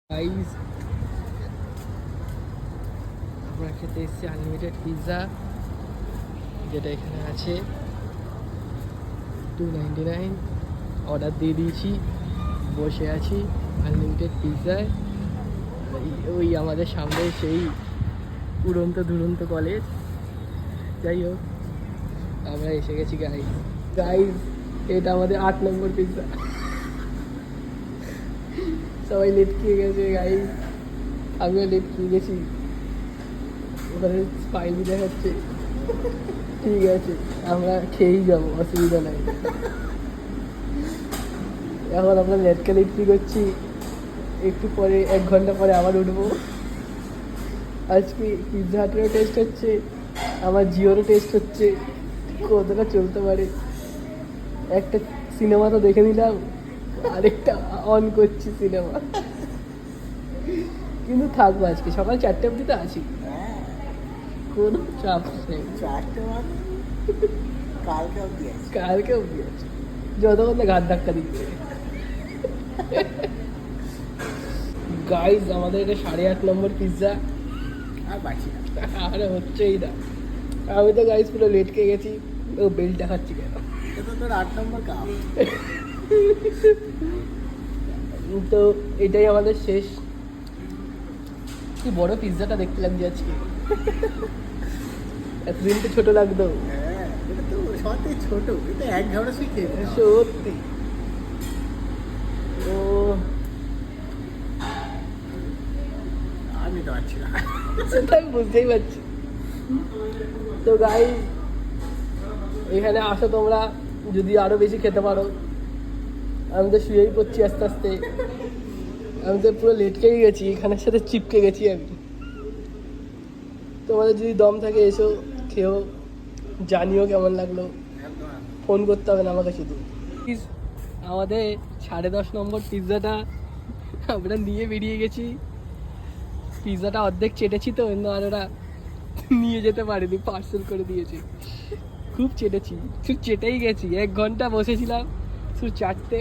Guys আমরা খেতে এসেছি আনলিমিটেড পিৎজা, যেটা এখানে আছে 299। অর্ডার দিয়ে দিয়েছি, বসে আছি আনলিমিটেড পিৎজায়। ওই আমাদের সামনে সেই উড়ন্ত দুরন্ত কলেজ। যাই হোক, আমরা এসে গেছি গাইস। এটা আমাদের 8 নম্বর পিৎজা। সবাই লেট খেয়ে গেছে গাইস, আমিও লেট খেয়ে গেছি। ওখানে স্পাইলি দেখাচ্ছে, ঠিক আছে আমরা খেয়েই যাবো, অসুবিধা নাই। এখন আমরা লেটকে লেট ফি করছি, একটু পরে 1 ঘন্টা পরে আবার উঠবো। আজকে পিৎজা হাটেরও টেস্ট হচ্ছে, আমার জিওরও টেস্ট হচ্ছে, কতটা চলতে পারে। একটা সিনেমা তো দেখে নিলাম, আরেকটা অন করছি সিনেমা। কিন্তু থাকবো আজকে সকাল 4টে অবধি তো আছি, কোনো চাপ নেই। 4টে মানে কালকে অবধি আছে, যতক্ষণ না ঘাট ধাক্কা দিচ্ছে। গাইজ আমাদের এটা 8.5 নম্বর পিৎজা, আর বাঁচি না। আরে হচ্ছেই না। আমি তো গাইজ পুরো লেট খেয়ে গেছি। ও বেল্ট দেখাচ্ছি কেন? এটা তো তোর 8 নম্বর কাপ। তো এটাই আমাদের শেষ। কি বড় পিৎজাটা দেখতে লাগছে আজকে, এতদিন তো ছোট লাগতো। হ্যাঁ, এটা তো সত্যি ছোট, এটা এক ঘরে শুয়ে খেয়ে সত্যি। ও আমি তো পারছি না। সেটা আমি বুঝতেই পারছি। তো গাইস এখানে আসো তোমরা, যদি আরো বেশি খেতে পারো। আমি তো শুয়েই পড়ছি আস্তে আস্তে, আমি তো পুরো লেটকেই গেছি, এখানের সাথে চিপকে গেছি আমি। তোমাদের যদি দম থাকে এসো, খেও, জানিও কেমন লাগলো। ফোন করতে হবে না আমাকে শুধু। আমাদের 10.5 নম্বর পিৎজাটা আমরা নিয়ে বেরিয়ে গেছি। পিৎজাটা অর্ধেক চেটেছি তো, কিন্তু আর ওরা নিয়ে যেতে পারেনি, পার্সেল করে দিয়েছে। খুব চেটেছি, শুধু চেটেই গেছি। 1 ঘন্টা বসেছিলাম শুধু চাটতে।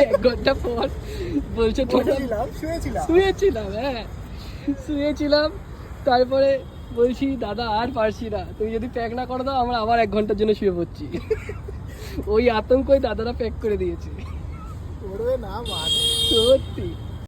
1 ঘন্টা পর বলছে শুয়েছিলাম, হ্যাঁ শুয়েছিলাম। তারপরে বলছি দাদা আর পারছি না, তুমি যদি প্যাক না করে দাও আমরা আবার 1 ঘন্টার জন্য শুয়ে পড়ছি। ওই আতঙ্কই দাদারা প্যাক করে দিয়েছে। করবে না মানে সত্যি।